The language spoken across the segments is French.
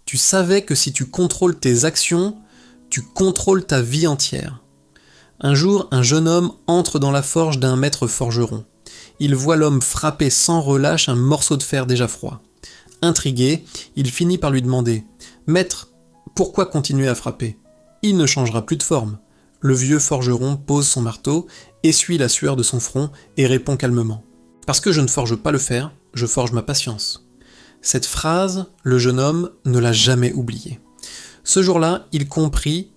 Tu savais que si tu contrôles tes actions, tu contrôles ta vie entière. Un jour, un jeune homme entre dans la forge d'un maître forgeron. Il voit l'homme frapper sans relâche un morceau de fer déjà froid. Intrigué, il finit par lui demander « Maître, pourquoi continuer à frapper ? Il ne changera plus de forme. » Le vieux forgeron pose son marteau, essuie la sueur de son front et répond calmement « Parce que je ne forge pas le fer, je forge ma patience. » Cette phrase, le jeune homme ne l'a jamais oubliée. Ce jour-là, il comprit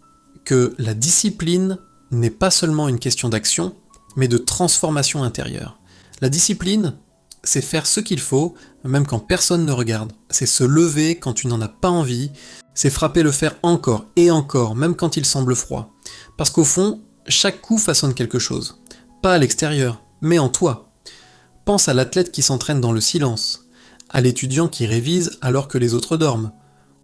que la discipline n'est pas seulement une question d'action, mais de transformation intérieure. La discipline, c'est faire ce qu'il faut, même quand personne ne regarde. C'est se lever quand tu n'en as pas envie, c'est frapper le fer encore et encore, même quand il semble froid. Parce qu'au fond, chaque coup façonne quelque chose. Pas à l'extérieur, mais en toi. Pense à l'athlète qui s'entraîne dans le silence, à l'étudiant qui révise alors que les autres dorment,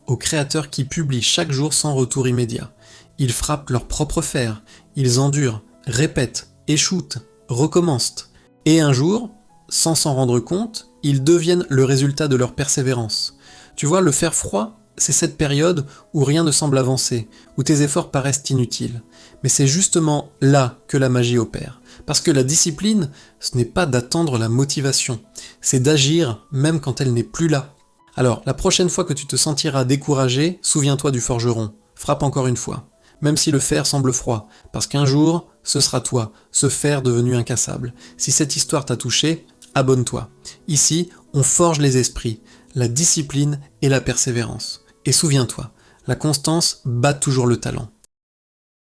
aux créateurs qui publient chaque jour sans retour immédiat. Ils frappent leur propre fer, ils endurent, répètent, échouent, recommencent. Et un jour, sans s'en rendre compte, ils deviennent le résultat de leur persévérance. Tu vois, le fer froid, c'est cette période où rien ne semble avancer, où tes efforts paraissent inutiles. Mais c'est justement là que la magie opère. Parce que la discipline, ce n'est pas d'attendre la motivation, c'est d'agir même quand elle n'est plus là. Alors, la prochaine fois que tu te sentiras découragé, souviens-toi du forgeron. Frappe encore une fois, même si le fer semble froid, parce qu'un jour, ce sera toi, ce fer devenu incassable. Si cette histoire t'a touché, abonne-toi. Ici, on forge les esprits, la discipline et la persévérance. Et souviens-toi, la constance bat toujours le talent.